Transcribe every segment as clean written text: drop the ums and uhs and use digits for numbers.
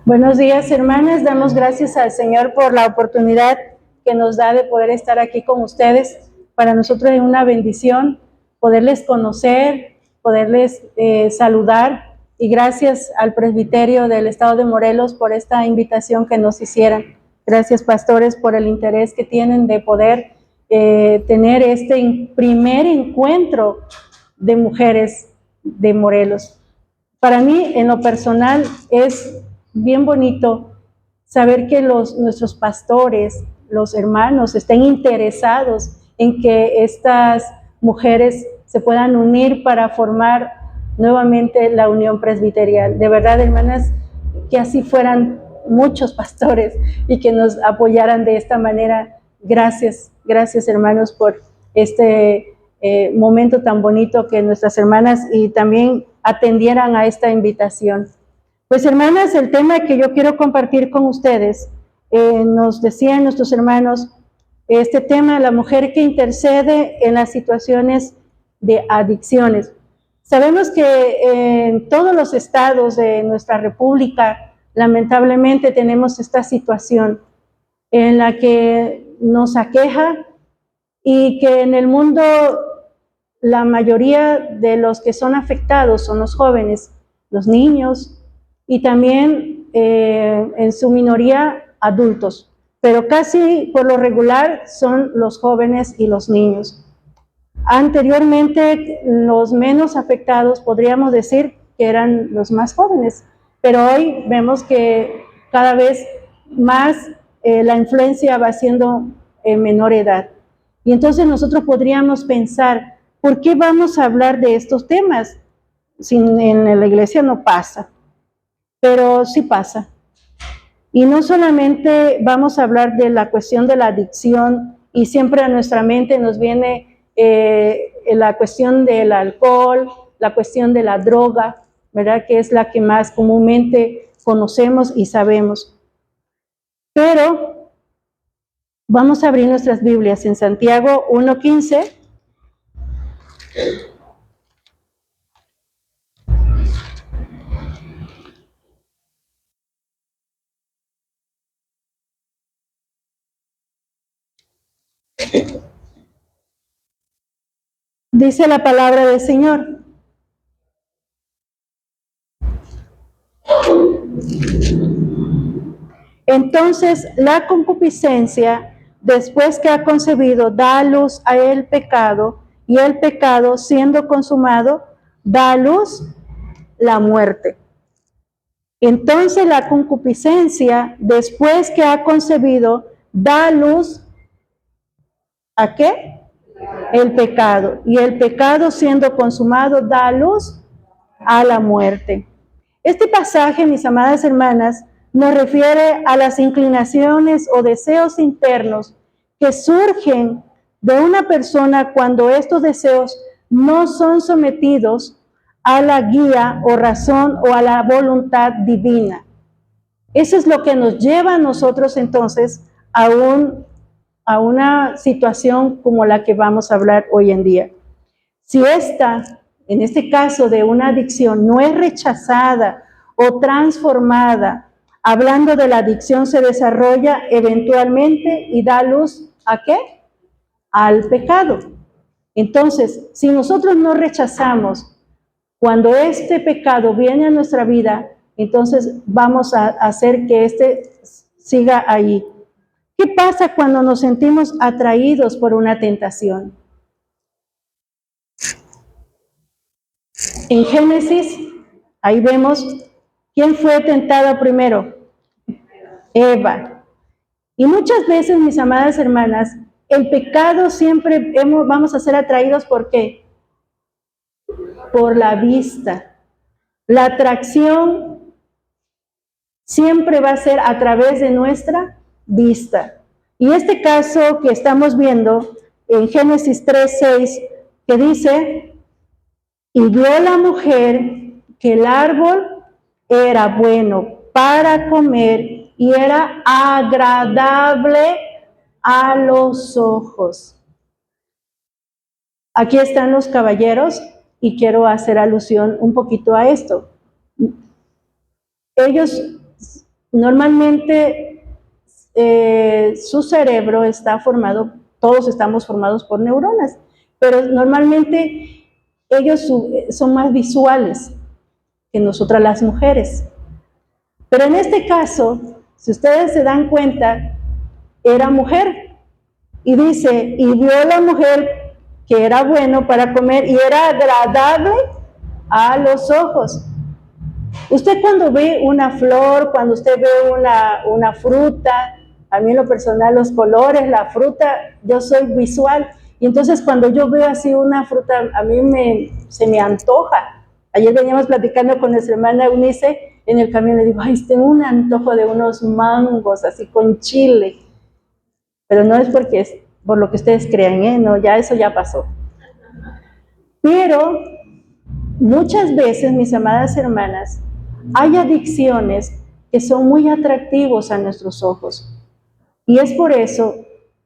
Buenos días, hermanas. Damos gracias al Señor por la oportunidad que nos da de poder estar aquí con ustedes. Para nosotros es una bendición poderles conocer, poderles saludar, y gracias al presbiterio del Estado de Morelos por esta invitación que nos hicieran. Gracias, pastores, por el interés que tienen de poder tener este primer encuentro de mujeres de Morelos. Para mí, en lo personal, es bien bonito saber que nuestros pastores, los hermanos, estén interesados en que estas mujeres se puedan unir para formar nuevamente la unión presbiterial. De verdad, hermanas, que así fueran muchos pastores y que nos apoyaran de esta manera. Gracias, gracias, hermanos, por este momento tan bonito que nuestras hermanas y también atendieran a esta invitación. Pues, hermanas, el tema que yo quiero compartir con ustedes, nos decían nuestros hermanos, este tema, la mujer que intercede en las situaciones de adicciones. Sabemos que en todos los estados de nuestra república, lamentablemente tenemos esta situación en la que nos aqueja y que en el mundo la mayoría de los que son afectados son los jóvenes, los niños y también en su minoría adultos, pero casi por lo regular son los jóvenes y los niños. Anteriormente, los menos afectados podríamos decir que eran los más jóvenes, pero hoy vemos que cada vez más la influencia va siendo en menor edad. Y entonces nosotros podríamos pensar, ¿por qué vamos a hablar de estos temas? Si en la iglesia no pasa, pero sí pasa. Y no solamente vamos a hablar de la cuestión de la adicción, y siempre a nuestra mente nos viene la cuestión del alcohol, la cuestión de la droga, ¿verdad? Que es la que más comúnmente conocemos y sabemos. Pero vamos a abrir nuestras Biblias en Santiago 1:15. Dice la palabra del Señor: entonces la concupiscencia, después que ha concebido, da a luz a el pecado, y el pecado, siendo consumado, da a luz la muerte. Entonces la concupiscencia, después que ha concebido, da a luz ¿a qué? El pecado. Y el pecado, siendo consumado, da a luz a la muerte. Este pasaje, mis amadas hermanas, nos refiere a las inclinaciones o deseos internos que surgen de una persona cuando estos deseos no son sometidos a la guía o razón o a la voluntad divina. Eso es lo que nos lleva a nosotros entonces a una situación como la que vamos a hablar hoy en día. Si esta, en este caso de una adicción, no es rechazada o transformada, hablando de la adicción, se desarrolla eventualmente y da luz ¿a qué? Al pecado. Entonces, si nosotros no rechazamos cuando este pecado viene a nuestra vida, entonces vamos a hacer que este siga ahí. ¿Qué pasa cuando nos sentimos atraídos por una tentación? En Génesis, ahí vemos quién fue tentada primero, Eva. Y muchas veces, mis amadas hermanas, el pecado siempre vamos a ser atraídos ¿por qué? Por la vista. La atracción siempre va a ser a través de nuestra vista. Y este caso que estamos viendo en Génesis 3:6, que dice: y vio la mujer que el árbol era bueno para comer y era agradable a los ojos. Aquí están los caballeros y quiero hacer alusión un poquito a esto. Ellos normalmente, su cerebro está formado, todos estamos formados por neuronas, pero normalmente ellos son más visuales que nosotras las mujeres. Pero en este caso, si ustedes se dan cuenta, era mujer. Y dice, y vio la mujer que era bueno para comer y era agradable a los ojos. Usted cuando ve una flor, cuando usted ve una fruta, a mí en lo personal los colores, la fruta, yo soy visual. Y entonces cuando yo veo así una fruta, a mí se me antoja. Ayer veníamos platicando con nuestra hermana Eunice en el camino, le digo, ay, tengo un antojo de unos mangos así con chile. Pero no es porque es por lo que ustedes crean, no, ya eso ya pasó. Pero muchas veces, mis amadas hermanas, hay adicciones que son muy atractivos a nuestros ojos. Y es por eso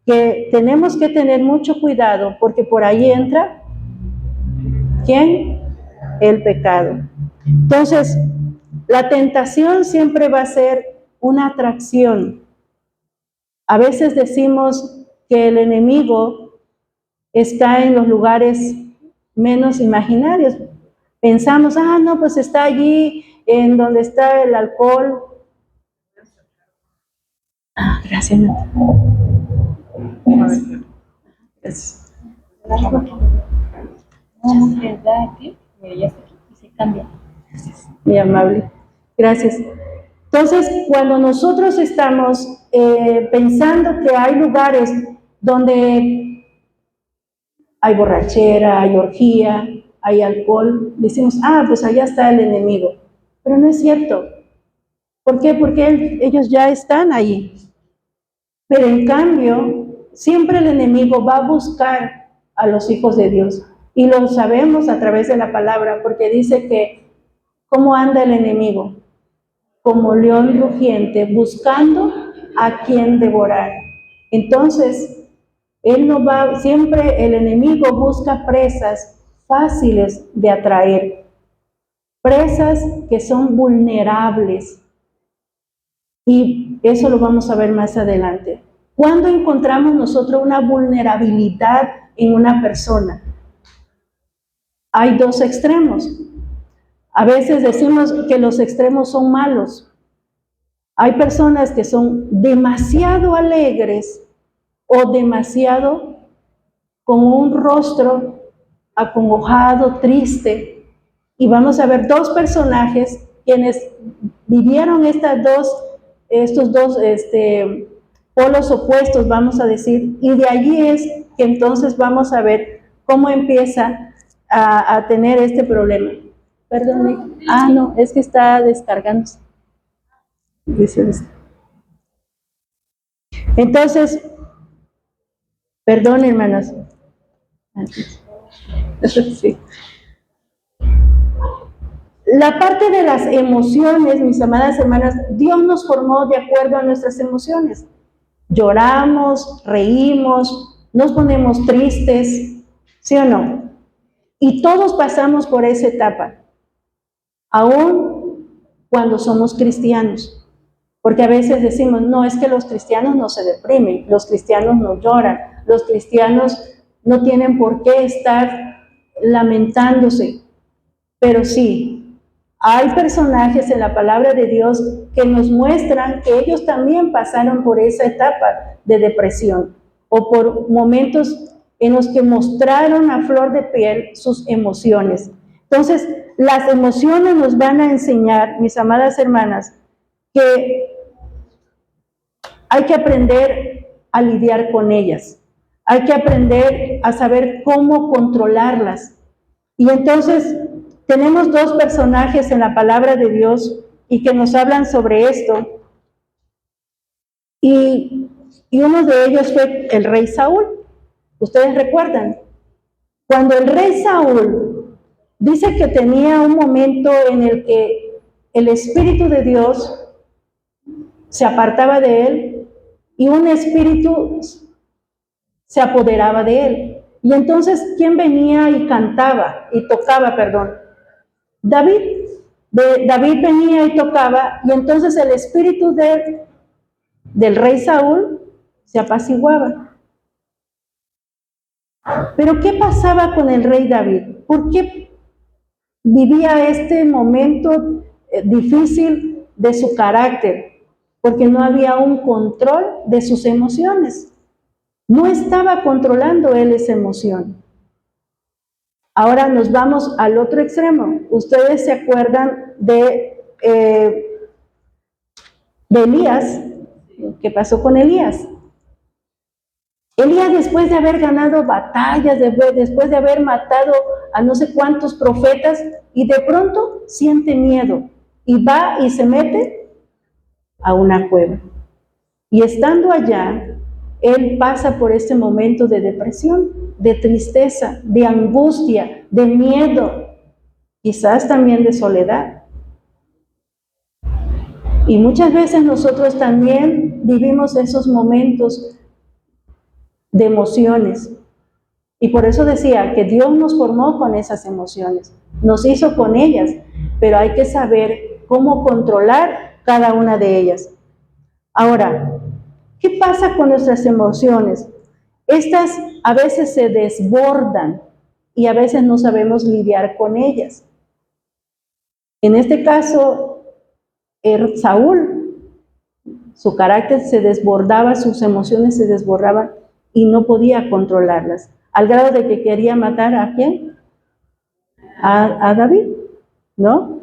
que tenemos que tener mucho cuidado, porque por ahí entra, ¿quién? El pecado. Entonces, la tentación siempre va a ser una atracción. A veces decimos que el enemigo está en los lugares menos imaginarios. Pensamos, no, pues está allí en donde está el alcohol. Gracias. Gracias. Muy amable. Gracias. Entonces, cuando nosotros estamos pensando que hay lugares donde hay borrachera, hay orgía, hay alcohol, decimos, pues allá está el enemigo. Pero no es cierto. ¿Por qué? Porque ellos ya están allí. Pero en cambio, siempre el enemigo va a buscar a los hijos de Dios. Y lo sabemos a través de la palabra, porque dice que, ¿cómo anda el enemigo? Como león rugiente, buscando a quien devorar. Entonces, él no va, siempre el enemigo busca presas fáciles de atraer, presas que son vulnerables. Y eso lo vamos a ver más adelante. ¿Cuándo encontramos nosotros una vulnerabilidad en una persona? Hay dos extremos. A veces decimos que los extremos son malos. Hay personas que son demasiado alegres o demasiado con un rostro acongojado, triste. Y vamos a ver dos personajes quienes vivieron estos dos polos opuestos, vamos a decir, y de allí es que entonces vamos a ver cómo empieza a tener este problema. Perdón, no, es que está descargándose. Entonces, perdón, hermanas. Sí. La parte de las emociones, mis amadas hermanas, Dios nos formó de acuerdo a nuestras emociones. Lloramos, reímos, nos ponemos tristes, ¿sí o no? Y todos pasamos por esa etapa, aún cuando somos cristianos. Porque a veces decimos, no, es que los cristianos no se deprimen, los cristianos no lloran, los cristianos no tienen por qué estar lamentándose. Pero sí, hay personajes en la palabra de Dios que nos muestran que ellos también pasaron por esa etapa de depresión o por momentos en los que mostraron a flor de piel sus emociones. Entonces, las emociones nos van a enseñar, mis amadas hermanas, que hay que aprender a lidiar con ellas. Hay que aprender a saber cómo controlarlas. Y entonces tenemos dos personajes en la palabra de Dios y que nos hablan sobre esto. Y uno de ellos fue el rey Saúl. ¿Ustedes recuerdan? Cuando el rey Saúl dice que tenía un momento en el que el Espíritu de Dios se apartaba de él y un espíritu se apoderaba de él. Y entonces, ¿quién venía y cantaba, y tocaba, perdón? David. David venía y tocaba, y entonces el espíritu del rey Saúl se apaciguaba. Pero ¿qué pasaba con el rey David? ¿Por qué vivía este momento difícil de su carácter? Porque no había un control de sus emociones. No estaba controlando él esa emoción. Ahora nos vamos al otro extremo. Ustedes se acuerdan de Elías. ¿Qué pasó con Elías? Elías, después de haber ganado batallas, después de haber matado a no sé cuántos profetas, y de pronto siente miedo y va y se mete a una cueva. Y estando allá, él pasa por este momento de depresión, de tristeza, de angustia, de miedo, quizás también de soledad. Y muchas veces nosotros también vivimos esos momentos de emociones. Y por eso decía que Dios nos formó con esas emociones, nos hizo con ellas, pero hay que saber cómo controlar cada una de ellas. Ahora, ¿qué pasa con nuestras emociones? Estas a veces se desbordan y a veces no sabemos lidiar con ellas. En este caso, Saúl, su carácter se desbordaba, sus emociones se desbordaban y no podía controlarlas, al grado de que quería matar ¿a quién? A David, ¿no?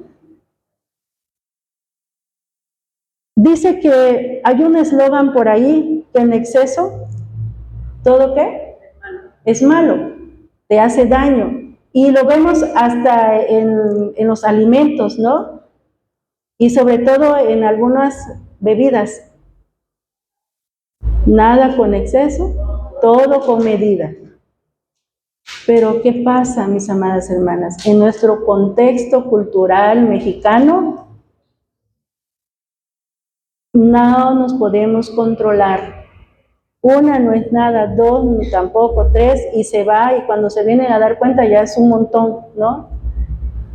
Dice que hay un eslogan por ahí, que en exceso, ¿todo qué? Es malo, te hace daño. Y lo vemos hasta en los alimentos, ¿no? Y sobre todo en algunas bebidas. Nada con exceso, todo con medida. Pero ¿qué pasa, mis amadas hermanas? En nuestro contexto cultural mexicano, no nos podemos controlar. Una no es nada, dos tampoco, tres, y se va, y cuando se vienen a dar cuenta ya es un montón, ¿no?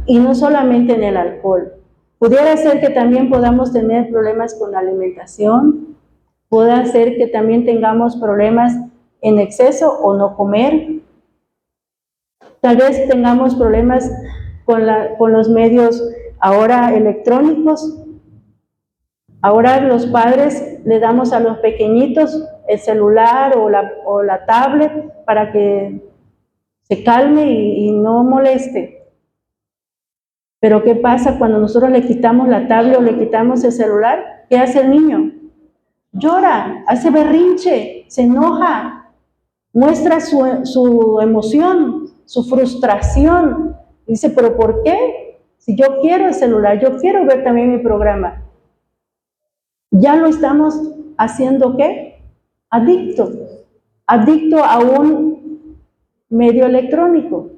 Y no solamente en el alcohol. Pudiera ser que también podamos tener problemas con la alimentación, puede ser que también tengamos problemas en exceso o no comer. Tal vez tengamos problemas con los medios ahora electrónicos. Ahora los padres le damos a los pequeñitos el celular o la tablet para que se calme y no moleste. Pero ¿qué pasa cuando nosotros le quitamos la tablet o le quitamos el celular? ¿Qué hace el niño? Llora, hace berrinche, se enoja, muestra su emoción, su frustración. Dice, ¿pero por qué? Si yo quiero el celular, yo quiero ver también mi programa. Ya lo estamos haciendo, ¿qué? Adicto a un medio electrónico.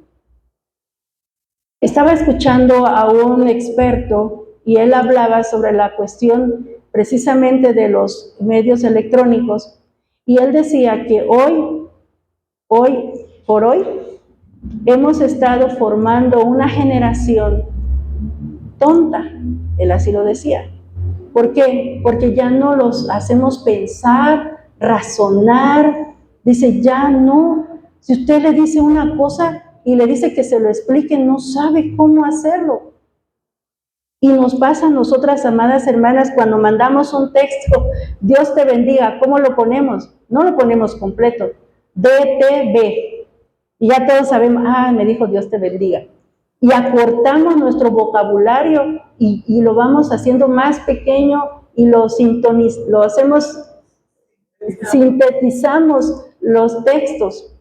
Estaba escuchando a un experto y él hablaba sobre la cuestión precisamente de los medios electrónicos, y él decía que hoy por hoy, hemos estado formando una generación tonta, él así lo decía. ¿Por qué? Porque ya no los hacemos pensar, razonar. Dice, ya no. Si usted le dice una cosa y le dice que se lo explique, no sabe cómo hacerlo. Y nos pasa a nosotras, amadas hermanas, cuando mandamos un texto, Dios te bendiga, ¿cómo lo ponemos? No lo ponemos completo, DTB. Y ya todos sabemos, me dijo Dios te bendiga. Y acortamos nuestro vocabulario y lo vamos haciendo más pequeño y lo hacemos, sintetizamos los textos.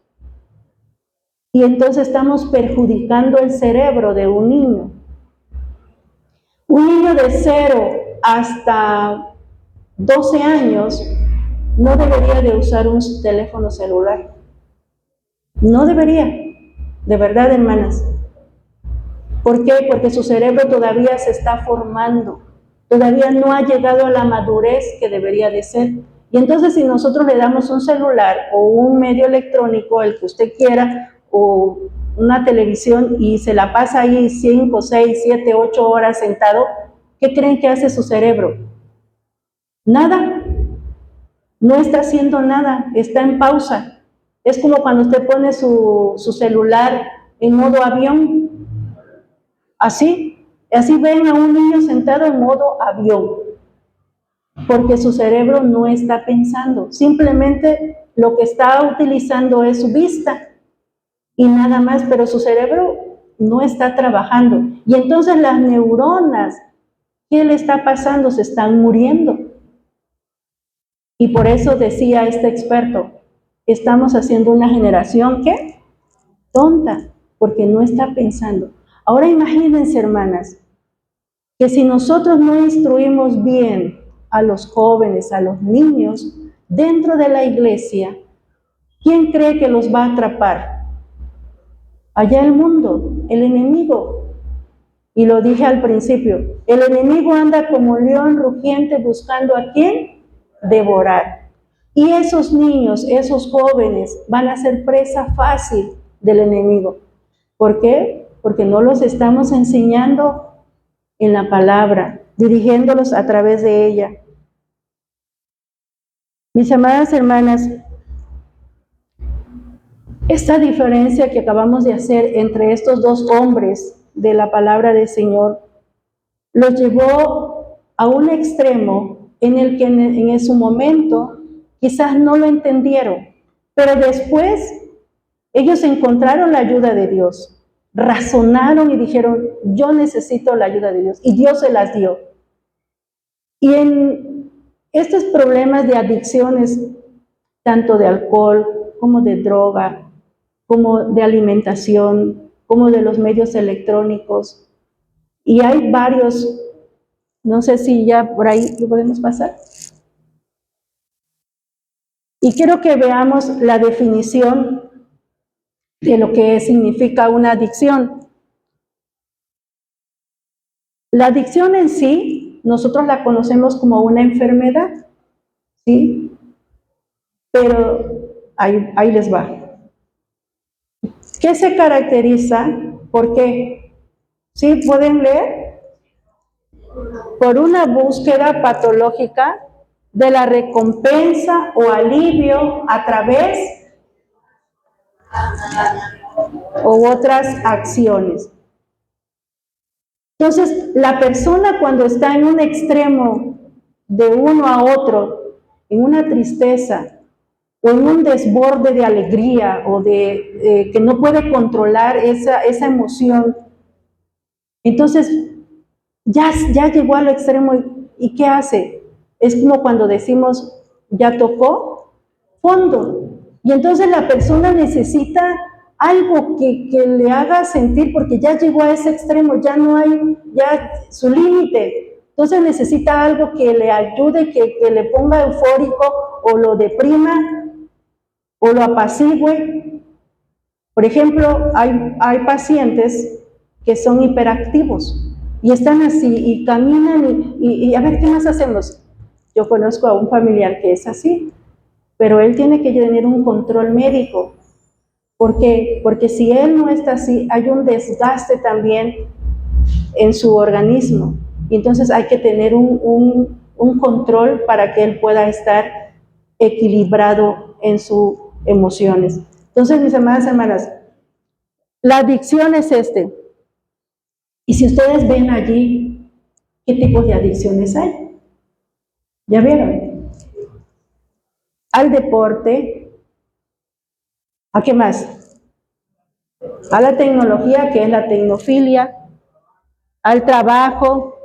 Y entonces estamos perjudicando el cerebro de un niño. Un niño de 0 hasta 12 años no debería de usar un teléfono celular. No debería, de verdad, hermanas. ¿Por qué? Porque su cerebro todavía se está formando, todavía no ha llegado a la madurez que debería de ser. Y entonces si nosotros le damos un celular o un medio electrónico, el que usted quiera, o una televisión y se la pasa ahí 5, 6, 7, 8 horas sentado, ¿qué creen que hace su cerebro? Nada, no está haciendo nada, está en pausa. Es como cuando usted pone su celular en modo avión, así ven a un niño sentado en modo avión, porque su cerebro no está pensando, simplemente lo que está utilizando es su vista y nada más, pero su cerebro no está trabajando. Y entonces las neuronas, ¿qué le está pasando? Se están muriendo. Y por eso decía este experto, estamos haciendo una generación, ¿qué? Tonta, porque no está pensando. Ahora imagínense, hermanas, que si nosotros no instruimos bien a los jóvenes, a los niños, dentro de la iglesia, ¿quién cree que los va a atrapar? Allá el mundo, el enemigo. Y lo dije al principio, el enemigo anda como león rugiente buscando a quién devorar. Y esos niños, esos jóvenes van a ser presa fácil del enemigo. ¿Por qué? Porque no los estamos enseñando en la palabra, dirigiéndolos a través de ella. Mis amadas hermanas, esta diferencia que acabamos de hacer entre estos dos hombres de la palabra del Señor los llevó a un extremo en el que en su momento quizás no lo entendieron, pero después ellos encontraron la ayuda de Dios, razonaron y dijeron, yo necesito la ayuda de Dios, y Dios se las dio. Y en estos problemas de adicciones, tanto de alcohol como de droga, como de alimentación, como de los medios electrónicos, y hay varios, no sé si ya por ahí lo podemos pasar. Y quiero que veamos la definición de lo que significa una adicción. La adicción en sí, nosotros la conocemos como una enfermedad, ¿sí? Pero ahí les va. ¿Qué se caracteriza? ¿Por qué? ¿Sí pueden leer? Por una búsqueda patológica de la recompensa o alivio a través u otras acciones. Entonces, la persona cuando está en un extremo de uno a otro, en una tristeza o en un desborde de alegría o de que no puede controlar esa emoción, entonces ya llegó al extremo y ¿qué hace? Es como cuando decimos, ya tocó fondo. Y entonces la persona necesita algo que le haga sentir, porque ya llegó a ese extremo, ya no hay, ya su límite. Entonces necesita algo que le ayude, que le ponga eufórico o lo deprima o lo apacigüe. Por ejemplo, hay pacientes que son hiperactivos y están así y caminan y a ver, ¿qué más hacemos? Yo conozco a un familiar que es así, pero él tiene que tener un control médico. ¿Por qué? Porque si él no está así, hay un desgaste también en su organismo. Y entonces hay que tener un control para que él pueda estar equilibrado en sus emociones. Entonces, mis amadas hermanas, la adicción es Y si ustedes ven allí, ¿qué tipos de adicciones hay? ¿Ya vieron? Al deporte, ¿a qué más? A la tecnología, que es la tecnofilia, al trabajo,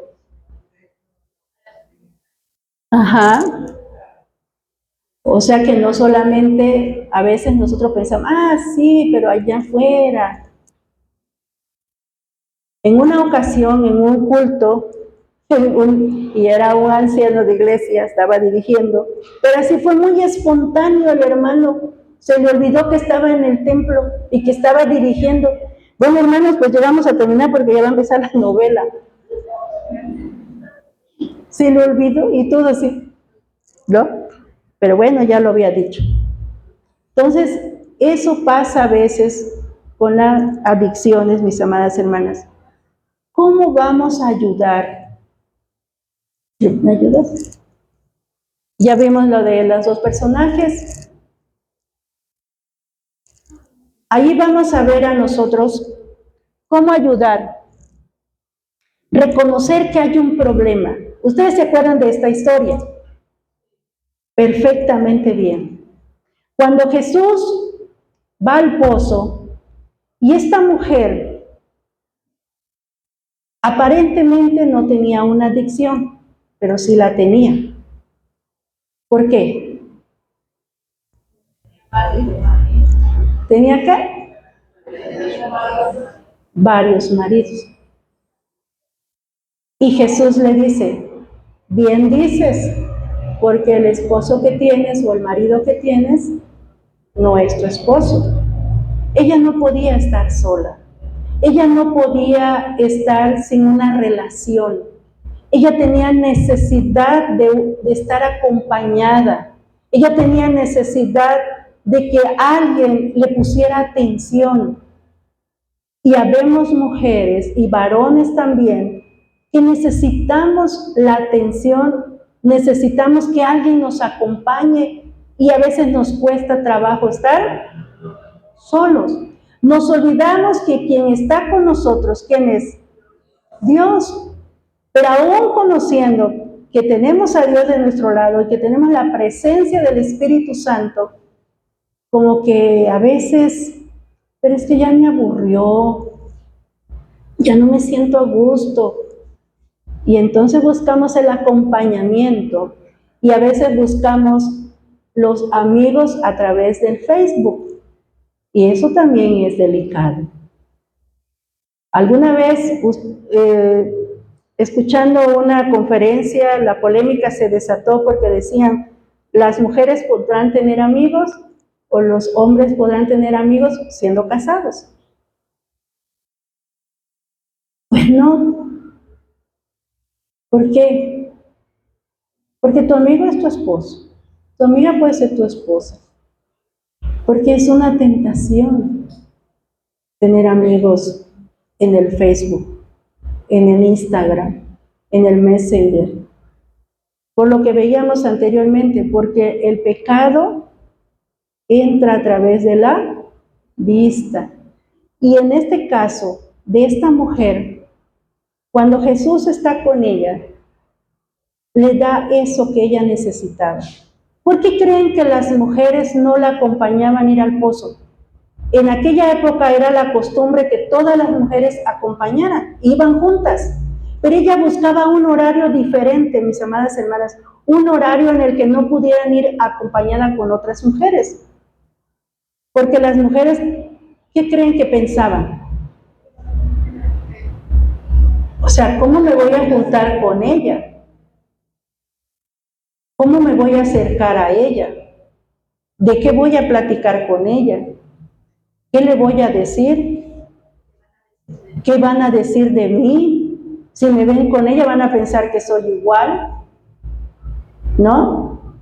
ajá. O sea que no solamente a veces nosotros pensamos, sí, pero allá afuera. En una ocasión, en un culto, y era un anciano de iglesia, estaba dirigiendo, pero así fue muy espontáneo el hermano, se le olvidó que estaba en el templo y que estaba dirigiendo. Bueno, hermanos, pues llegamos a terminar porque ya va a empezar la novela. Se le olvidó y todo así, ¿no? Pero bueno, ya lo había dicho. Entonces, eso pasa a veces con las adicciones, mis amadas hermanas. ¿Cómo vamos a ayudar? ¿Me ayudas? Ya vimos lo de los dos personajes. Ahí vamos a ver a nosotros cómo ayudar. Reconocer que hay un problema. ¿Ustedes se acuerdan de esta historia? Perfectamente bien. Cuando Jesús va al pozo y esta mujer aparentemente no tenía una adicción, pero sí la tenía. ¿Por qué? ¿Tenía qué? Varios maridos. Y Jesús le dice, bien dices, porque el esposo que tienes o el marido que tienes no es tu esposo. Ella no podía estar sola. Ella no podía estar sin una relación. Ella tenía necesidad de estar acompañada. Ella tenía necesidad de que alguien le pusiera atención. Y habemos mujeres y varones también que necesitamos la atención, necesitamos que alguien nos acompañe y a veces nos cuesta trabajo estar solos. Nos olvidamos que quien está con nosotros, ¿quién es? Dios. Pero aún conociendo que tenemos a Dios de nuestro lado y que tenemos la presencia del Espíritu Santo, como que a veces, pero es que ya me aburrió, ya no me siento a gusto. Y entonces buscamos el acompañamiento y a veces buscamos los amigos a través del Facebook. Y eso también es delicado. Alguna vez, escuchando una conferencia, la polémica se desató porque decían, las mujeres podrán tener amigos o los hombres podrán tener amigos siendo casados. Pues no. ¿Por qué? Porque tu amigo es tu esposo, tu amiga puede ser tu esposa, porque es una tentación tener amigos en el Facebook, en el Instagram, en el Messenger, por lo que veíamos anteriormente, porque el pecado entra a través de la vista. Y en este caso, de esta mujer, cuando Jesús está con ella, le da eso que ella necesitaba. ¿Por qué creen que las mujeres no la acompañaban a ir al pozo? En aquella época era la costumbre que todas las mujeres acompañaran, iban juntas, pero ella buscaba un horario diferente, mis amadas hermanas, un horario en el que no pudieran ir acompañada con otras mujeres. Porque las mujeres, ¿qué creen que pensaban? O sea, ¿cómo me voy a juntar con ella? ¿Cómo me voy a acercar a ella? ¿De qué voy a platicar con ella? ¿Qué le voy a decir? ¿Qué van a decir de mí? Si me ven con ella van a pensar que soy igual, ¿no?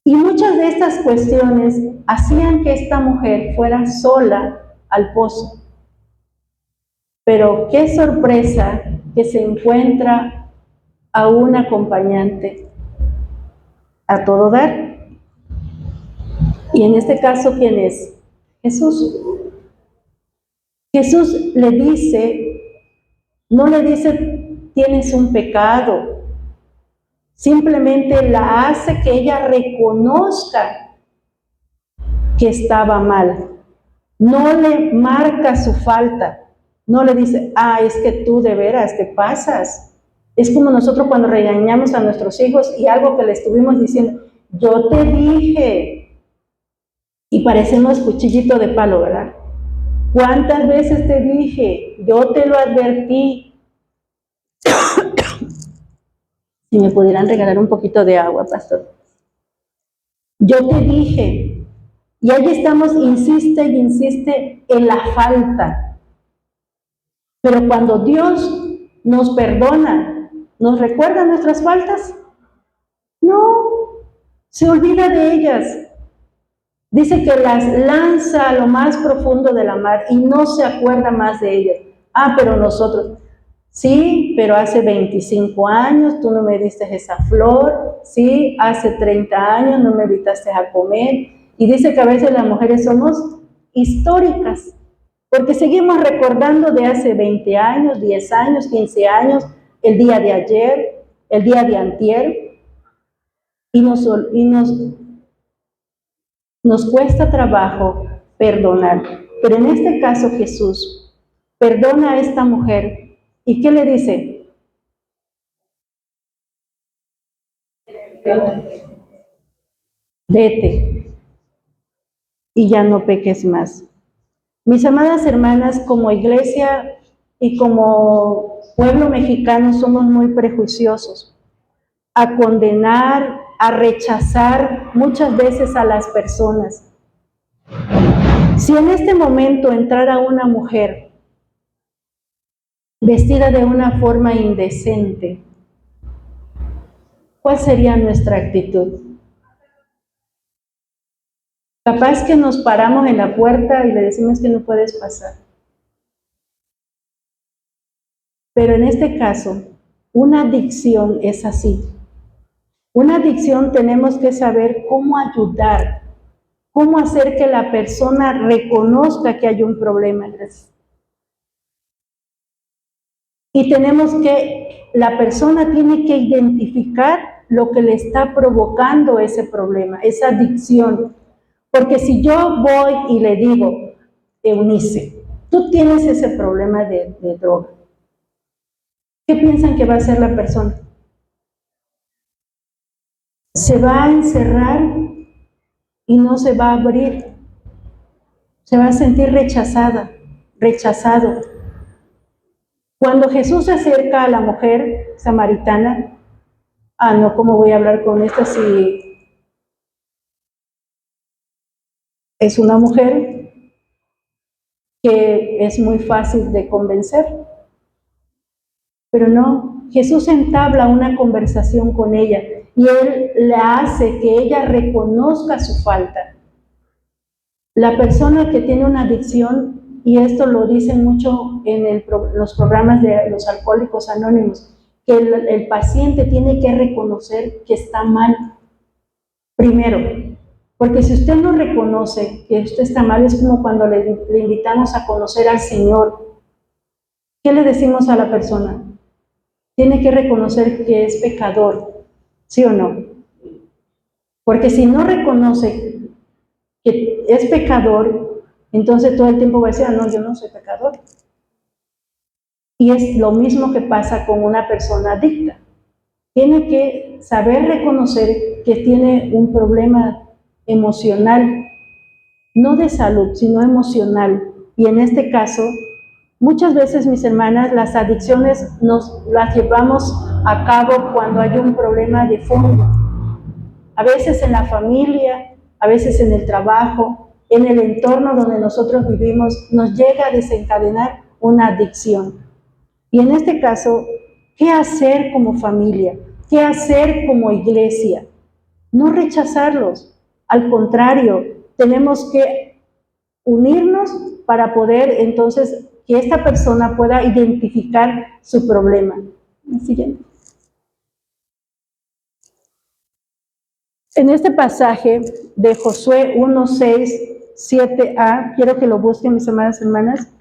Y muchas de estas cuestiones hacían que esta mujer fuera sola al pozo. Pero qué sorpresa que se encuentra a un acompañante a todo dar. Y en este caso, ¿quién es? Jesús. Jesús le dice, no le dice, tienes un pecado, simplemente la hace que ella reconozca que estaba mal. No le marca su falta, no le dice, es que tú de veras te pasas. Es como nosotros cuando regañamos a nuestros hijos y algo que le estuvimos diciendo, yo te dije, y parecemos cuchillito de palo, ¿verdad? ¿Cuántas veces te dije? Yo te lo advertí. Si me pudieran regalar un poquito de agua, pastor. Yo te dije. Y ahí estamos, insiste y insiste en la falta. Pero cuando Dios nos perdona, ¿nos recuerda nuestras faltas? No. Se olvida de ellas. Dice que las lanza a lo más profundo de la mar y no se acuerda más de ellas. Ah, pero nosotros, sí, pero hace 25 años tú no me diste esa flor, sí, hace 30 años no me invitaste a comer. Y dice que a veces las mujeres somos históricas, porque seguimos recordando de hace 20 años, 10 años, 15 años, el día de ayer, el día de antier, y nos cuesta trabajo perdonar. Pero en este caso Jesús perdona a esta mujer. ¿Y qué le dice? Vete y ya no peques más. Mis amadas hermanas, como iglesia y como pueblo mexicano somos muy prejuiciosos a condenar, a rechazar muchas veces a las personas. Si en este momento entrara una mujer vestida de una forma indecente, ¿cuál sería nuestra actitud? Capaz que nos paramos en la puerta y le decimos que no puedes pasar. Pero en este caso, una adicción es así. Una adicción tenemos que saber cómo ayudar, cómo hacer que la persona reconozca que hay un problema. Y la persona tiene que identificar lo que le está provocando ese problema, esa adicción. Porque si yo voy y le digo, Eunice, tú tienes ese problema de droga, ¿qué piensan que va a hacer la persona? Se va a encerrar y no se va a abrir. Se va a sentir rechazada, rechazado. Cuando Jesús se acerca a la mujer samaritana, no, ¿cómo voy a hablar con esta si es una mujer que es muy fácil de convencer? Pero no, Jesús entabla una conversación con ella y Él le hace que ella reconozca su falta. La persona que tiene una adicción, y esto lo dicen mucho en los programas de los alcohólicos anónimos, que el paciente tiene que reconocer que está mal primero, porque si usted no reconoce que usted está mal, es como cuando le invitamos a conocer al Señor. ¿Qué le decimos a la persona? Tiene que reconocer que es pecador, ¿sí o no? Porque si no reconoce que es pecador, entonces todo el tiempo va a decir, no, yo no soy pecador. Y es lo mismo que pasa con una persona adicta. Tiene que saber reconocer que tiene un problema emocional, no de salud, sino emocional. Y en este caso, muchas veces, mis hermanas, las adicciones las llevamos a cabo cuando hay un problema de fondo. A veces en la familia, a veces en el trabajo, en el entorno donde nosotros vivimos, nos llega a desencadenar una adicción. Y en este caso, ¿qué hacer como familia? ¿Qué hacer como iglesia? No rechazarlos. Al contrario, tenemos que unirnos para poder entonces que esta persona pueda identificar su problema. Siguiente. En este pasaje de Josué 1, 6, 7a, quiero que lo busquen mis amadas hermanas.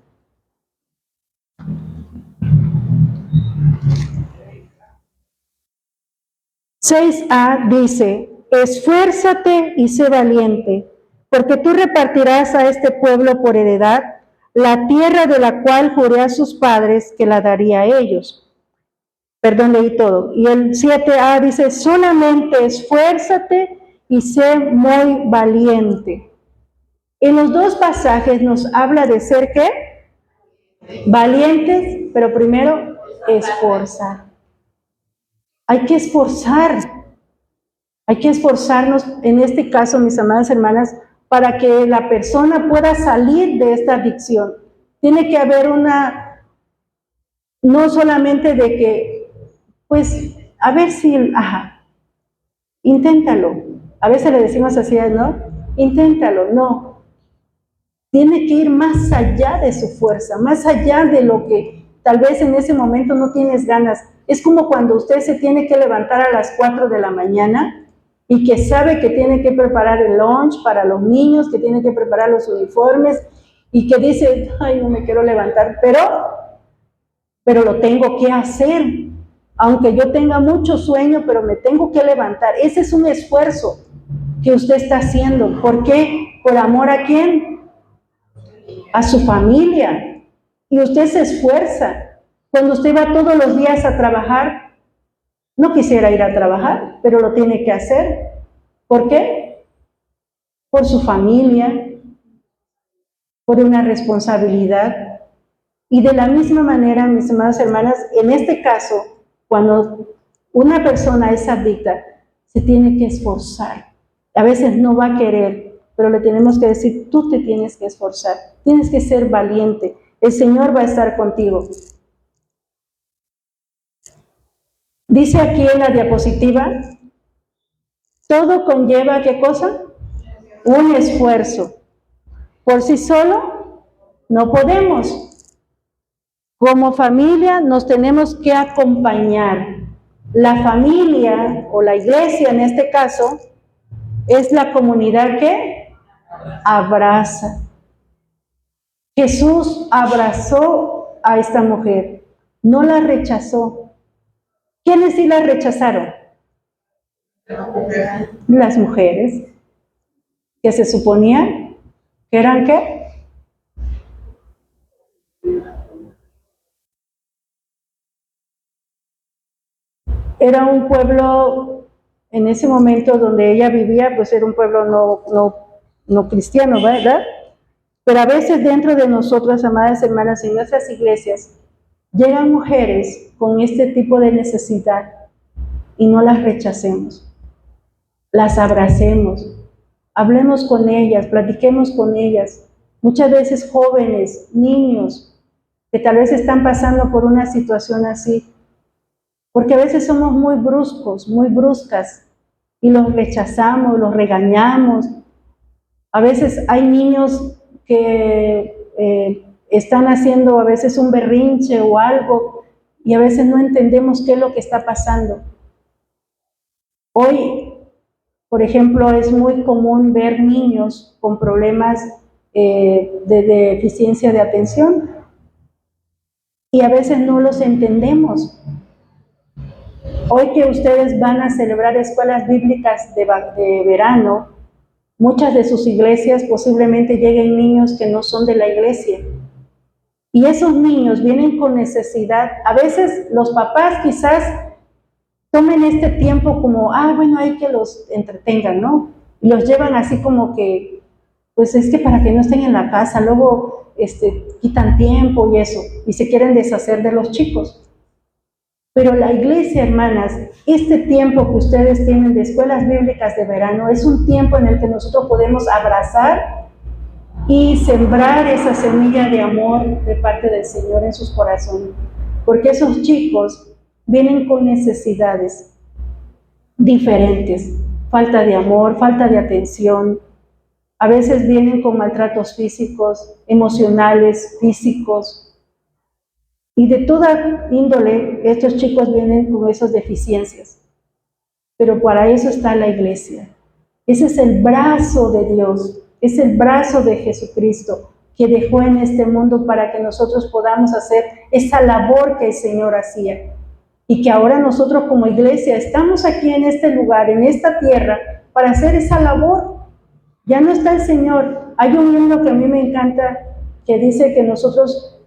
(6a) dice, esfuérzate y sé valiente, porque tú repartirás a este pueblo por heredad la tierra de la cual juré a sus padres que la daría a ellos. Perdón, leí todo. Y el 7a dice, solamente esfuérzate y sé muy valiente. En los dos pasajes nos habla de ser, ¿qué? Valientes, pero primero, esforzar. Hay que esforzar. Hay que esforzarnos, en este caso, mis amadas hermanas, para que la persona pueda salir de esta adicción. Tiene que haber no solamente de que, pues, a ver si, inténtalo. A veces le decimos así, ¿no? Inténtalo, no. Tiene que ir más allá de su fuerza, más allá de lo que tal vez en ese momento no tienes ganas. Es como cuando usted se tiene que levantar a las 4 de la mañana y que sabe que tiene que preparar el lunch para los niños, que tiene que preparar los uniformes y que dice, ay, no me quiero levantar, pero lo tengo que hacer. Aunque yo tenga mucho sueño, pero me tengo que levantar. Ese es un esfuerzo que usted está haciendo. ¿Por qué? ¿Por amor a quién? A su familia. Y usted se esfuerza. Cuando usted va todos los días a trabajar, no quisiera ir a trabajar, pero lo tiene que hacer. ¿Por qué? Por su familia, por una responsabilidad. Y de la misma manera, mis amadas hermanas, en este caso, cuando una persona es adicta, se tiene que esforzar. A veces no va a querer, pero le tenemos que decir, tú te tienes que esforzar, tienes que ser valiente, el Señor va a estar contigo. Dice aquí en la diapositiva, todo conlleva, ¿qué cosa? Un esfuerzo. Por sí solo no podemos. Como familia nos tenemos que acompañar. La familia o la iglesia en este caso es la comunidad que abraza. Jesús abrazó a esta mujer, no la rechazó. ¿Quiénes sí la rechazaron? Las mujeres, que se suponía que eran ¿qué? Era un pueblo, en ese momento donde ella vivía, pues era un pueblo no cristiano, ¿verdad? Pero a veces dentro de nosotras, amadas hermanas, en nuestras iglesias, llegan mujeres con este tipo de necesidad y no las rechacemos, las abracemos, hablemos con ellas, platiquemos con ellas. Muchas veces jóvenes, niños, que tal vez están pasando por una situación así, porque a veces somos muy bruscos, muy bruscas, y los rechazamos, los regañamos. A veces hay niños que están haciendo a veces un berrinche o algo, y a veces no entendemos qué es lo que está pasando. Hoy, por ejemplo, es muy común ver niños con problemas de deficiencia de atención, y a veces no los entendemos. Hoy que ustedes van a celebrar escuelas bíblicas de verano, muchas de sus iglesias posiblemente lleguen niños que no son de la iglesia. Y esos niños vienen con necesidad. A veces los papás quizás tomen este tiempo como, bueno, hay que los entretengan, ¿no? Y los llevan así como que, pues es que para que no estén en la casa, luego quitan tiempo y eso, y se quieren deshacer de los chicos. Pero la iglesia, hermanas, este tiempo que ustedes tienen de escuelas bíblicas de verano es un tiempo en el que nosotros podemos abrazar y sembrar esa semilla de amor de parte del Señor en sus corazones. Porque esos chicos vienen con necesidades diferentes, falta de amor, falta de atención. A veces vienen con maltratos físicos, emocionales, físicos. Y de toda índole, estos chicos vienen con esas deficiencias. Pero para eso está la iglesia. Ese es el brazo de Dios, es el brazo de Jesucristo que dejó en este mundo para que nosotros podamos hacer esa labor que el Señor hacía. Y que ahora nosotros como iglesia estamos aquí en este lugar, en esta tierra, para hacer esa labor. Ya no está el Señor. Hay un himno que a mí me encanta que dice que nosotros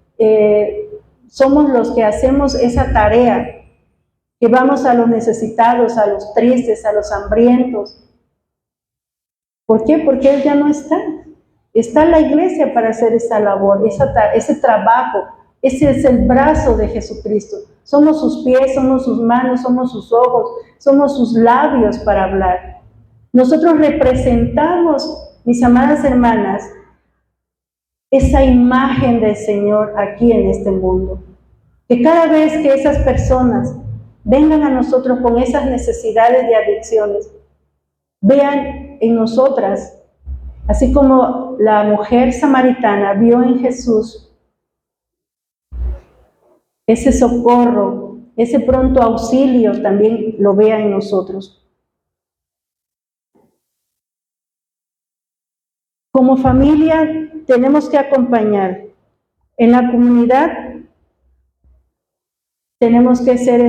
somos los que hacemos esa tarea, que vamos a los necesitados, a los tristes, a los hambrientos. ¿Por qué? Porque Él ya no está. Está la iglesia para hacer esa labor, ese trabajo. Ese es el brazo de Jesucristo. Somos sus pies, somos sus manos, somos sus ojos, somos sus labios para hablar. Nosotros representamos, mis amadas hermanas, esa imagen del Señor aquí en este mundo. Que cada vez que esas personas vengan a nosotros con esas necesidades de adicciones, vean en nosotras, así como la mujer samaritana vio en Jesús ese socorro, ese pronto auxilio, también lo vea en nosotros. Como familia tenemos que acompañar. En la comunidad tenemos que ser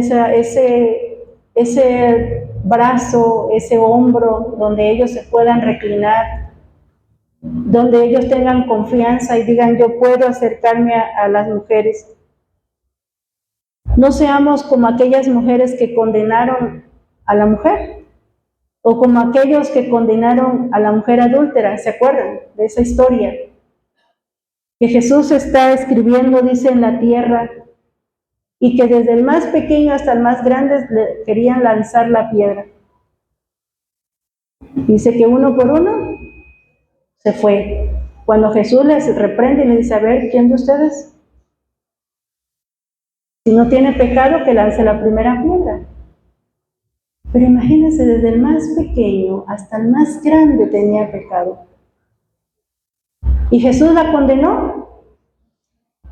ese brazo, ese hombro donde ellos se puedan reclinar, donde ellos tengan confianza y digan, yo puedo acercarme a las mujeres. No seamos como aquellas mujeres que condenaron a la mujer, o como aquellos que condenaron a la mujer adúltera. ¿Se acuerdan de esa historia? Que Jesús está escribiendo, dice, en la tierra, y que desde el más pequeño hasta el más grande le querían lanzar la piedra. Dice que uno por uno se fue. Cuando Jesús les reprende y les dice, a ver, ¿quién de ustedes? Si no tiene pecado, que lance la primera piedra. Pero imagínense, desde el más pequeño hasta el más grande tenía pecado. ¿Y Jesús la condenó?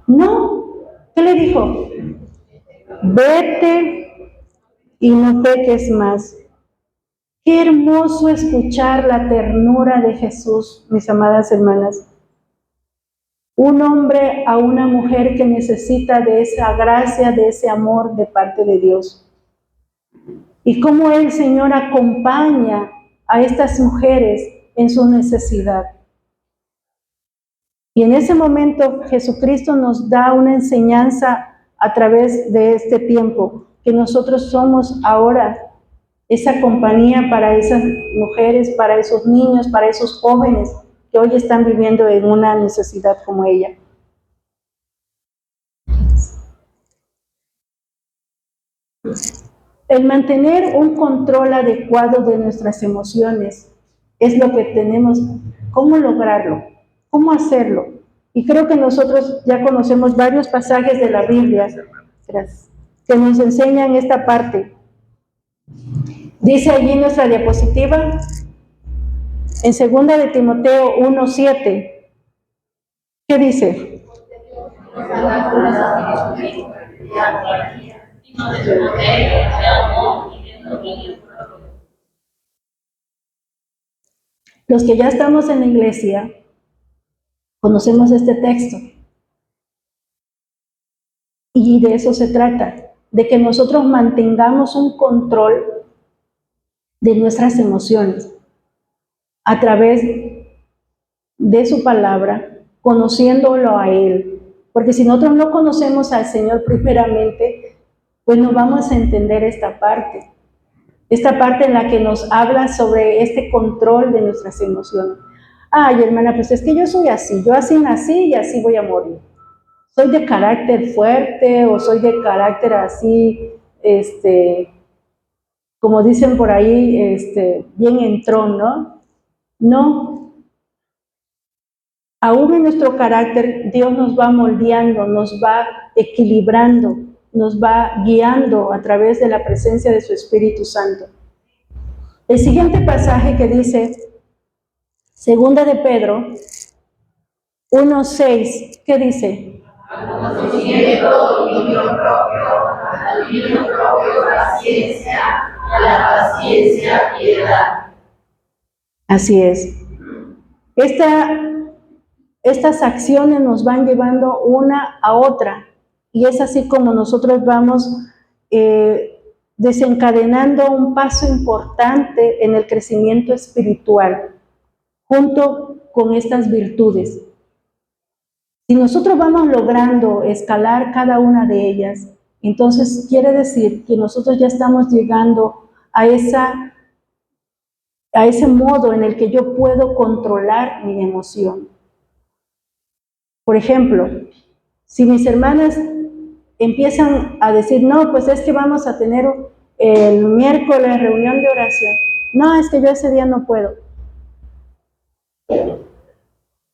No. ¿Qué le dijo? Vete y no peques más. Qué hermoso escuchar la ternura de Jesús, mis amadas hermanas. Un hombre a una mujer que necesita de esa gracia, de ese amor de parte de Dios. Y cómo el Señor acompaña a estas mujeres en su necesidad. Y en ese momento Jesucristo nos da una enseñanza a través de este tiempo, que nosotros somos ahora esa compañía para esas mujeres, para esos niños, para esos jóvenes que hoy están viviendo en una necesidad como ella. El mantener un control adecuado de nuestras emociones es lo que tenemos. ¿Cómo lograrlo? ¿Cómo hacerlo? Y creo que nosotros ya conocemos varios pasajes de la Biblia que nos enseñan esta parte. Dice allí nuestra diapositiva, en 2 de Timoteo 1:7, ¿qué dice? Los que ya estamos en la iglesia, conocemos este texto. Y de eso se trata, de que nosotros mantengamos un control de nuestras emociones a través de su palabra, conociéndolo a Él. Porque si nosotros no conocemos al Señor primeramente, pues no vamos a entender esta parte en la que nos habla sobre este control de nuestras emociones. Ay, hermana, pues es que yo soy así, yo así nací y así voy a morir. Soy de carácter fuerte o soy de carácter así, como dicen por ahí, bien entrón, ¿no? No. Aún en nuestro carácter, Dios nos va moldeando, nos va equilibrando, nos va guiando a través de la presencia de su Espíritu Santo. El siguiente pasaje que dice, 2 de Pedro 1:6, ¿qué dice? Conociendo dominio propio, paciencia, a la paciencia piedad. Así es. Estas acciones nos van llevando una a otra, y es así como nosotros vamos desencadenando un paso importante en el crecimiento espiritual, junto con estas virtudes. Si nosotros vamos logrando escalar cada una de ellas, entonces quiere decir que nosotros ya estamos llegando a ese modo en el que yo puedo controlar mi emoción. Por ejemplo, si mis hermanas empiezan a decir, no, pues es que vamos a tener el miércoles reunión de oración. No, es que yo ese día no puedo.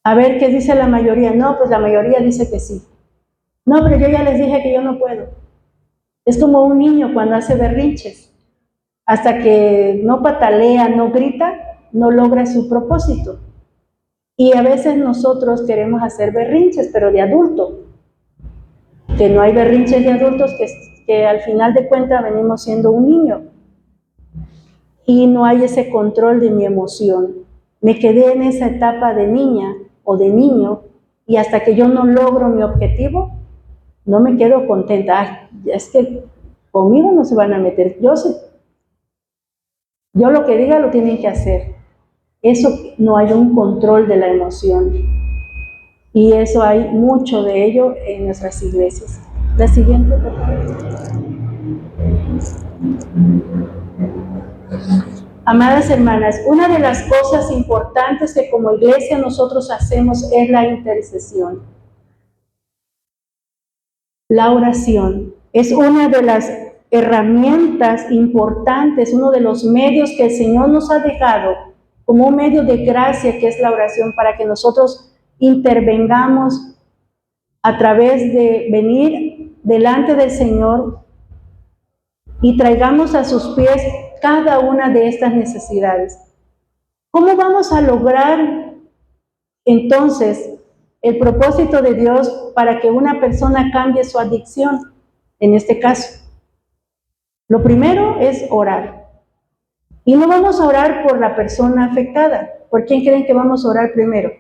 A ver, ¿qué dice la mayoría? No, pues la mayoría dice que sí. No, pero yo ya les dije que yo no puedo. Es como un niño cuando hace berrinches. hasta que no patalea, no grita, no logra su propósito. Y a veces nosotros queremos hacer berrinches, pero de adulto. Que no hay berrinches de adultos, que al final de cuentas venimos siendo un niño. Y no hay ese control de mi emoción. Me quedé en esa etapa de niña o de niño, y hasta que yo no logro mi objetivo, no me quedo contenta. Ay, es que conmigo no se van a meter. Yo lo que diga lo tienen que hacer. Eso no hay un control de la emoción. Y eso hay mucho de ello en nuestras iglesias. La siguiente, por favor. Amadas hermanas, una de las cosas importantes que como iglesia nosotros hacemos es la intercesión. La oración es una de las herramientas importantes, uno de los medios que el Señor nos ha dejado como un medio de gracia, que es la oración, para que nosotros intervengamos a través de venir delante del Señor y traigamos a sus pies cada una de estas necesidades. ¿Cómo vamos a lograr entonces el propósito de Dios para que una persona cambie su adicción? En este caso, lo primero es orar. Y no vamos a orar por la persona afectada. ¿Por quién creen que vamos a orar primero?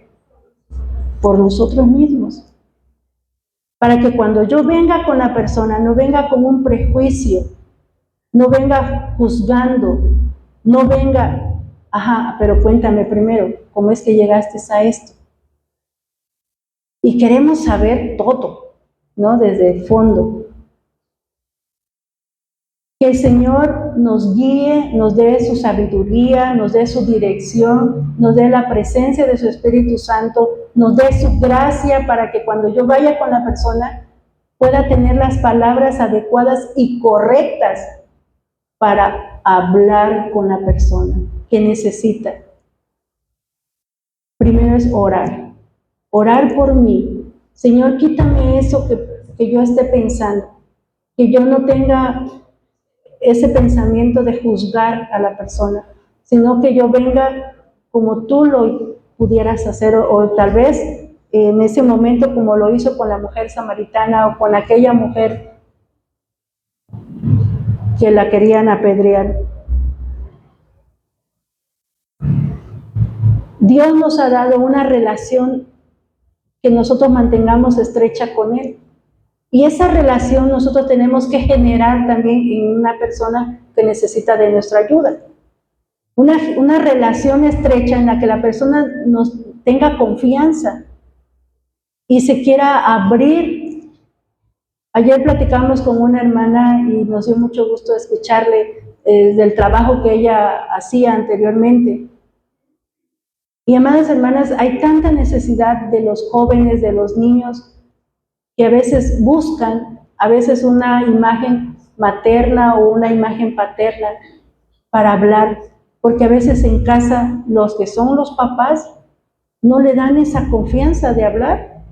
Por nosotros mismos. Para que cuando yo venga con la persona, no venga con un prejuicio, no venga juzgando, no venga, pero cuéntame primero, ¿cómo es que llegaste a esto? Y queremos saber todo, ¿no? Desde el fondo. Que el Señor nos guíe, nos dé su sabiduría, nos dé su dirección, nos dé la presencia de su Espíritu Santo, nos dé su gracia para que cuando yo vaya con la persona pueda tener las palabras adecuadas y correctas para hablar con la persona que necesita. Primero es orar. Orar por mí. Señor, quítame eso que yo esté pensando. Que yo no tenga ese pensamiento de juzgar a la persona, sino que yo venga como tú lo pudieras hacer, o tal vez en ese momento como lo hizo con la mujer samaritana o con aquella mujer que la querían apedrear. Dios nos ha dado una relación que nosotros mantengamos estrecha con Él. Y esa relación nosotros tenemos que generar también en una persona que necesita de nuestra ayuda. Una relación estrecha en la que la persona nos tenga confianza y se quiera abrir. Ayer platicamos con una hermana y nos dio mucho gusto escucharle del trabajo que ella hacía anteriormente. Y amadas hermanas, hay tanta necesidad de los jóvenes, de los niños, que a veces buscan, a veces una imagen materna o una imagen paterna para hablar, porque a veces en casa los que son los papás no le dan esa confianza de hablar.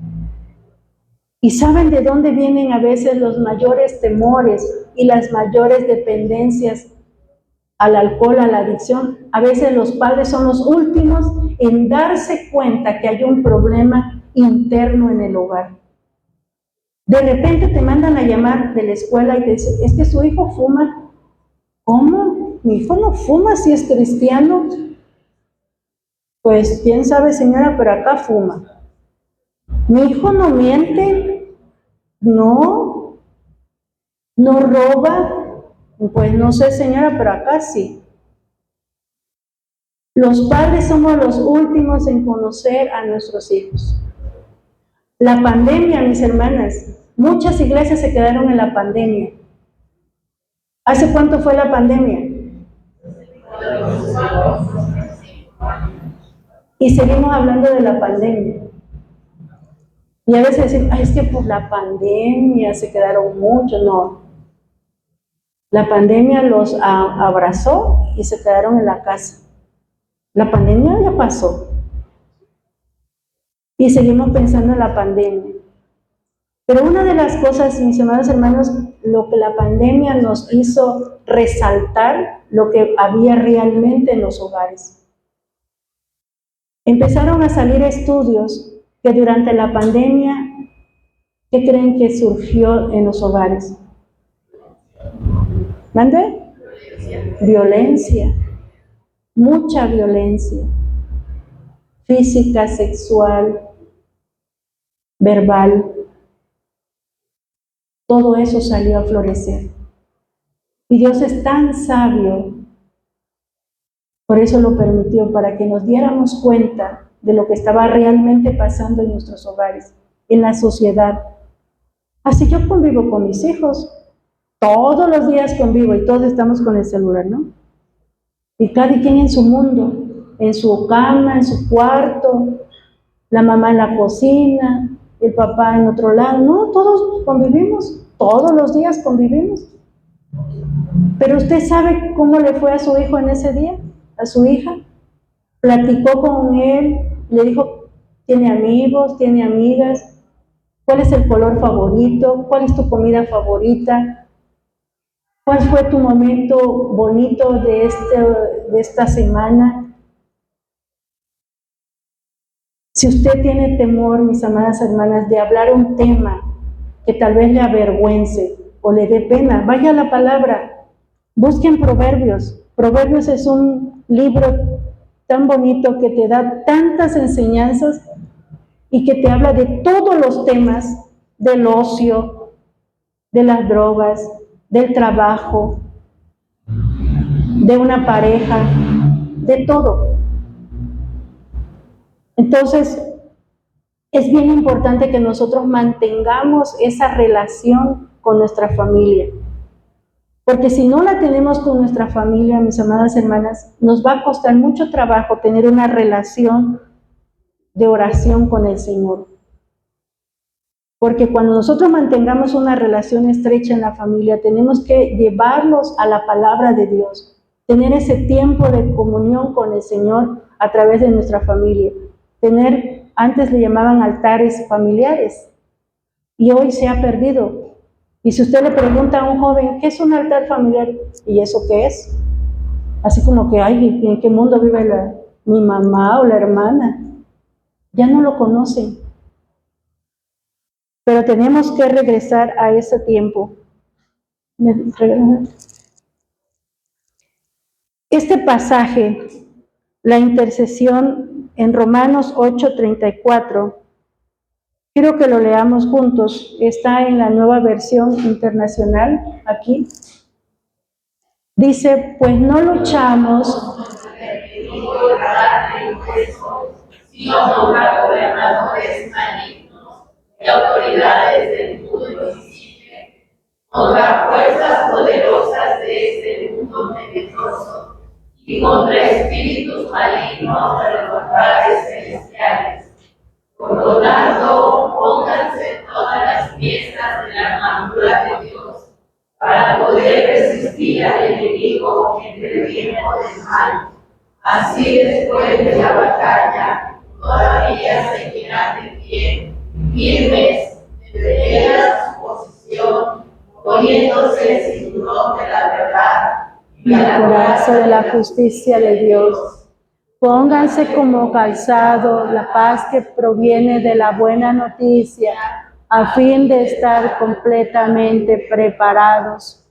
Y saben de dónde vienen a veces los mayores temores y las mayores dependencias al alcohol, a la adicción. A veces los padres son los últimos en darse cuenta que hay un problema interno en el hogar. De repente te mandan a llamar de la escuela y te dicen, es que su hijo fuma. ¿Cómo? Mi hijo no fuma si es cristiano. Pues quién sabe, señora, pero acá fuma. Mi hijo no miente. No. No roba. Pues no sé, señora, pero acá sí. Los padres somos los últimos en conocer a nuestros hijos. La pandemia, mis hermanas, muchas iglesias se quedaron en la pandemia. ¿Hace cuánto fue la pandemia? Y seguimos hablando de la pandemia. Y a veces decimos, es que por la pandemia se quedaron muchos. No. La pandemia los abrazó y se quedaron en la casa. La pandemia ya pasó. Y seguimos pensando en la pandemia. Pero una de las cosas, mis amados hermanos, lo que la pandemia nos hizo resaltar, lo que había realmente en los hogares. Empezaron a salir estudios que durante la pandemia, ¿qué creen que surgió en los hogares? ¿Mande? Violencia, mucha violencia, física, sexual, verbal. Todo eso salió a florecer. Y Dios es tan sabio, por eso lo permitió, para que nos diéramos cuenta de lo que estaba realmente pasando en nuestros hogares, en la sociedad. Así yo convivo con mis hijos, todos los días convivo y todos estamos con el celular, ¿no? Y cada quien en su mundo, en su cama, en su cuarto, la mamá en la cocina, el papá en otro lado. No, todos convivimos, todos los días convivimos. Pero usted sabe cómo le fue a su hijo en ese día, a su hija. Platicó con él, le dijo, ¿tiene amigos, tiene amigas? ¿Cuál es el color favorito? ¿Cuál es tu comida favorita? ¿Cuál fue tu momento bonito de esta semana? Si usted tiene temor, mis amadas hermanas, de hablar un tema que tal vez le avergüence o le dé pena, vaya a la palabra, busquen Proverbios. Proverbios es un libro tan bonito que te da tantas enseñanzas y que te habla de todos los temas, del ocio, de las drogas, del trabajo, de una pareja, de todo. Entonces, es bien importante que nosotros mantengamos esa relación con nuestra familia. Porque si no la tenemos con nuestra familia, mis amadas hermanas, nos va a costar mucho trabajo tener una relación de oración con el Señor. Porque cuando nosotros mantengamos una relación estrecha en la familia, tenemos que llevarlos a la palabra de Dios, tener ese tiempo de comunión con el Señor a través de nuestra familia, antes le llamaban altares familiares, y hoy se ha perdido. Y si usted le pregunta a un joven, ¿qué es un altar familiar? ¿Y eso qué es? Así como que, ay, ¿en qué mundo vive mi mamá o la hermana? Ya no lo conocen. Pero tenemos que regresar a ese tiempo. Este pasaje, la intercesión en Romanos 8:34, quiero que lo leamos juntos. Está en la Nueva Versión Internacional, aquí. Dice, pues no luchamos sino contra gobernadores malignos y autoridades del mundo invisible, contra fuerzas poderosas de este mundo tenebroso y contra espíritus malignos de los lugares celestiales. Por lo tanto, pónganse todas las piezas de la armadura de Dios para poder resistir al enemigo en el tiempo del mal. Así, después de la batalla, todavía seguirán de pie, firmes, de su posición, poniéndose el cinturón de la verdad y la coraza de la justicia de Dios. Pónganse como calzado la paz que proviene de la buena noticia, a fin de estar completamente preparados.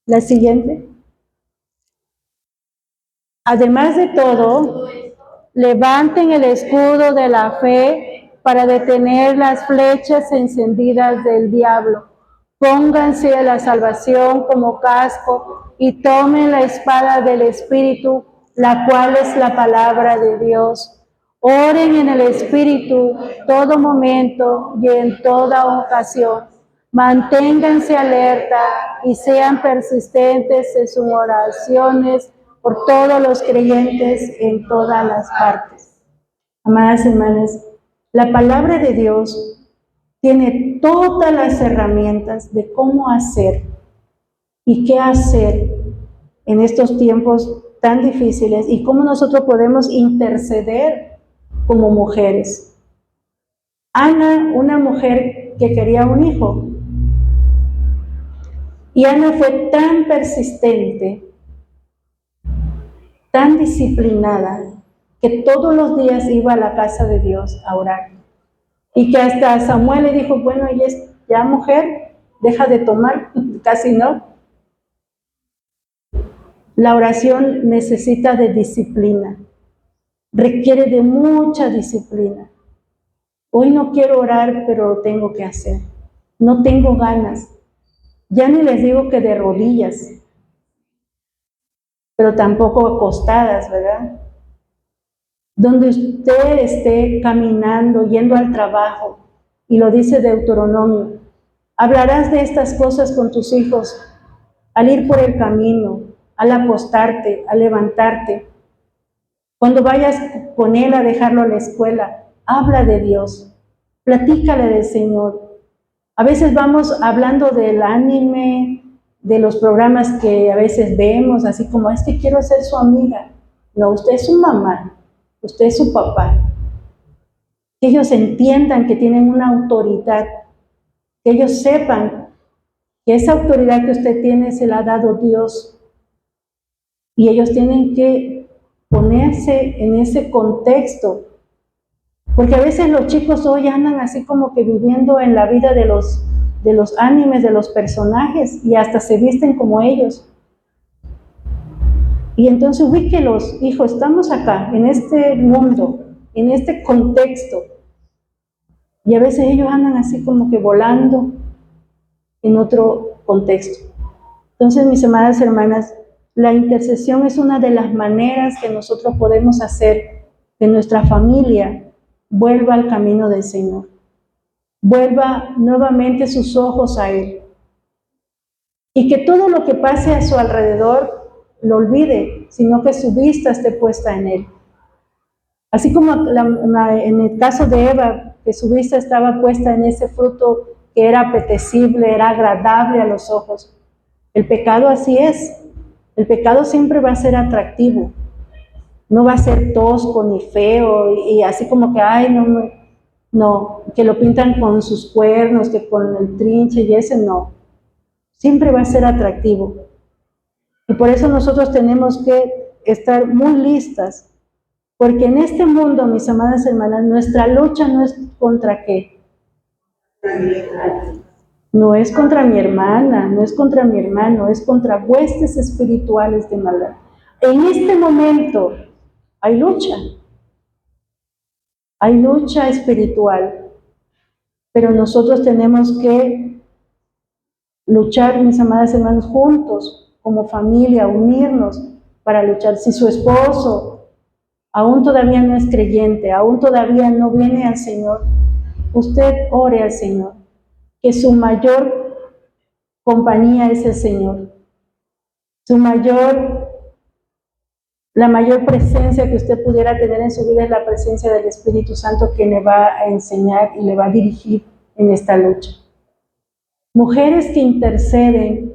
La siguiente. Además de todo, levanten el escudo de la fe para detener las flechas encendidas del diablo. Pónganse a la salvación como casco y tomen la espada del Espíritu, la cual es la palabra de Dios. Oren en el Espíritu todo momento y en toda ocasión. Manténganse alerta y sean persistentes en sus oraciones por todos los creyentes en todas las partes. Amadas hermanas, la palabra de Dios tiene todas las herramientas de cómo hacer y qué hacer en estos tiempos tan difíciles y cómo nosotros podemos interceder como mujeres. Ana, una mujer que quería un hijo. Y Ana fue tan persistente, tan disciplinada, que todos los días iba a la casa de Dios a orar. Y que hasta Samuel le dijo, bueno, ya mujer, deja de tomar, casi no. La oración necesita de disciplina, requiere de mucha disciplina. Hoy no quiero orar, pero lo tengo que hacer. No tengo ganas. Ya ni les digo que de rodillas, pero tampoco acostadas, ¿verdad? Donde usted esté caminando, yendo al trabajo, y lo dice Deuteronomio, hablarás de estas cosas con tus hijos al ir por el camino, al acostarte, al levantarte. Cuando vayas con él a dejarlo a la escuela, habla de Dios, platícale del Señor. A veces vamos hablando del anime, de los programas que a veces vemos, así como, es que quiero ser su amiga. No, usted es su mamá, usted es su papá. Que ellos entiendan que tienen una autoridad, que ellos sepan que esa autoridad que usted tiene se la ha dado Dios. Y ellos tienen que ponerse en ese contexto. Porque a veces los chicos hoy andan así como que viviendo en la vida de los animes, de los personajes, y hasta se visten como ellos. Y entonces ubíquelos, hijo, estamos acá, en este mundo, en este contexto. Y a veces ellos andan así como que volando en otro contexto. Entonces, mis amadas hermanas, la intercesión es una de las maneras que nosotros podemos hacer que nuestra familia vuelva al camino del Señor, vuelva nuevamente sus ojos a Él, y que todo lo que pase a su alrededor lo olvide, sino que su vista esté puesta en Él. Así como en el caso de Eva, que su vista estaba puesta en ese fruto que era apetecible, era agradable a los ojos. El pecado así es. El pecado siempre va a ser atractivo. No va a ser tosco ni feo y así como que, ay, no, que lo pintan con sus cuernos, que con el trinche y ese no. Siempre va a ser atractivo. Y por eso nosotros tenemos que estar muy listas. Porque en este mundo, mis amadas hermanas, nuestra lucha no es contra qué. No es contra mi hermana, no es contra mi hermano, es contra huestes espirituales de maldad. En este momento hay lucha espiritual, pero nosotros tenemos que luchar, mis amadas hermanas, juntos, como familia, unirnos para luchar. Si su esposo aún todavía no es creyente, aún todavía no viene al Señor, usted ore al Señor, que su mayor compañía es el Señor. La mayor presencia que usted pudiera tener en su vida es la presencia del Espíritu Santo, que le va a enseñar y le va a dirigir en esta lucha. Mujeres que interceden,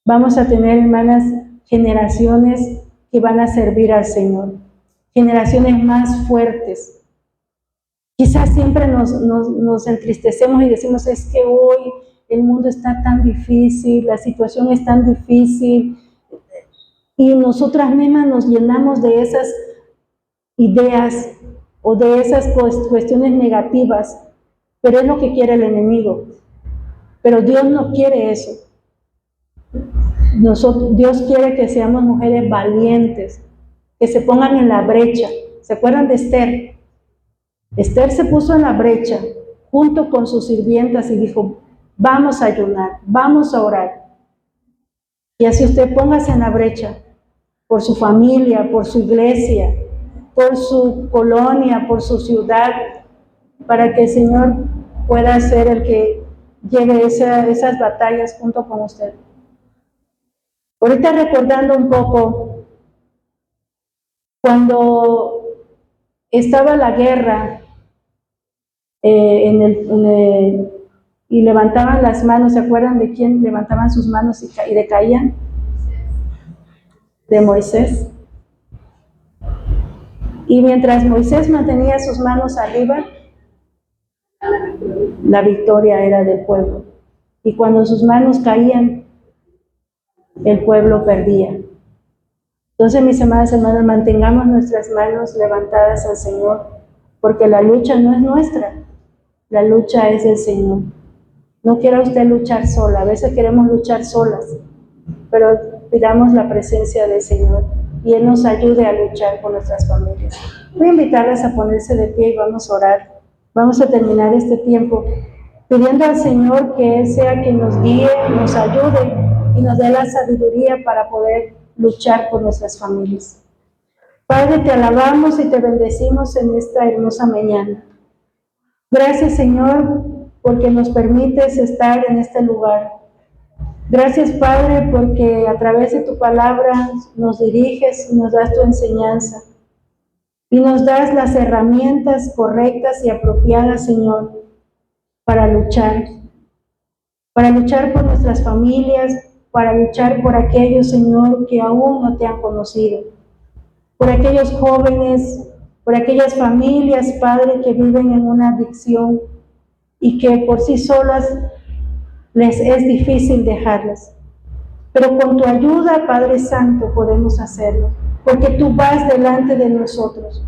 vamos a tener, hermanas, generaciones que van a servir al Señor, generaciones más fuertes. Quizás siempre nos entristecemos y decimos, es que hoy el mundo está tan difícil, la situación es tan difícil, y nosotras mismas nos llenamos de esas ideas o de esas cuestiones negativas, pero es lo que quiere el enemigo. Pero Dios no quiere eso. Dios quiere que seamos mujeres valientes, que se pongan en la brecha. ¿Se acuerdan de Esther? Esther se puso en la brecha junto con sus sirvientas y dijo, vamos a ayunar, vamos a orar. Y así usted póngase en la brecha por su familia, por su iglesia, por su colonia, por su ciudad, para que el Señor pueda ser el que lleve esas batallas junto con usted. Ahorita recordando un poco, cuando estaba la guerra y levantaban las manos, ¿se acuerdan de quién levantaban sus manos y decaían? De Moisés. Y mientras Moisés mantenía sus manos arriba, la victoria era del pueblo. Y cuando sus manos caían, el pueblo perdía. Entonces, mis amadas hermanas, mantengamos nuestras manos levantadas al Señor, porque la lucha no es nuestra, la lucha es del Señor. No quiera usted luchar sola, a veces queremos luchar solas, pero pidamos la presencia del Señor y Él nos ayude a luchar por nuestras familias. Voy a invitarles a ponerse de pie y vamos a orar. Vamos a terminar este tiempo pidiendo al Señor que Él sea quien nos guíe, nos ayude y nos dé la sabiduría para poder luchar por nuestras familias. Padre, te alabamos y te bendecimos en esta hermosa mañana. Gracias, Señor, porque nos permites estar en este lugar. Gracias, Padre, porque a través de tu palabra nos diriges y nos das tu enseñanza. Y nos das las herramientas correctas y apropiadas, Señor, para luchar por nuestras familias, para luchar por aquellos, Señor, que aún no te han conocido, por aquellos jóvenes, por aquellas familias, Padre, que viven en una adicción y que por sí solas les es difícil dejarlas. Pero con tu ayuda, Padre Santo, podemos hacerlo, porque tú vas delante de nosotros,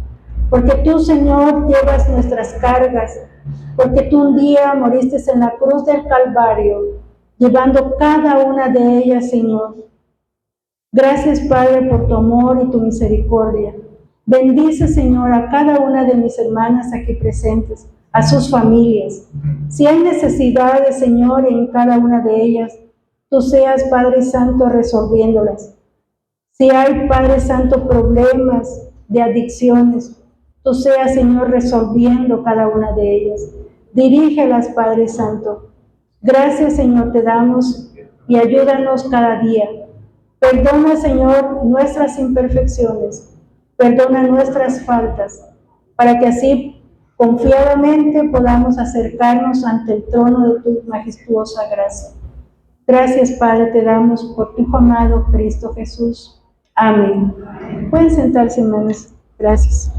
porque tú, Señor, llevas nuestras cargas, porque tú un día moriste en la cruz del Calvario, llevando cada una de ellas, Señor. Gracias, Padre, por tu amor y tu misericordia. Bendice, Señor, a cada una de mis hermanas aquí presentes, a sus familias. Si hay necesidades, Señor, en cada una de ellas, tú seas, Padre Santo, resolviéndolas. Si hay, Padre Santo, problemas de adicciones, tú seas, Señor, resolviendo cada una de ellas. Dirígelas, Padre Santo. Gracias, Señor, te damos y ayúdanos cada día. Perdona, Señor, nuestras imperfecciones. Perdona nuestras faltas, para que así confiadamente podamos acercarnos ante el trono de tu majestuosa gracia. Gracias, Padre, te damos por tu Hijo amado, Cristo Jesús. Amén. Pueden sentarse, hermanos. Gracias.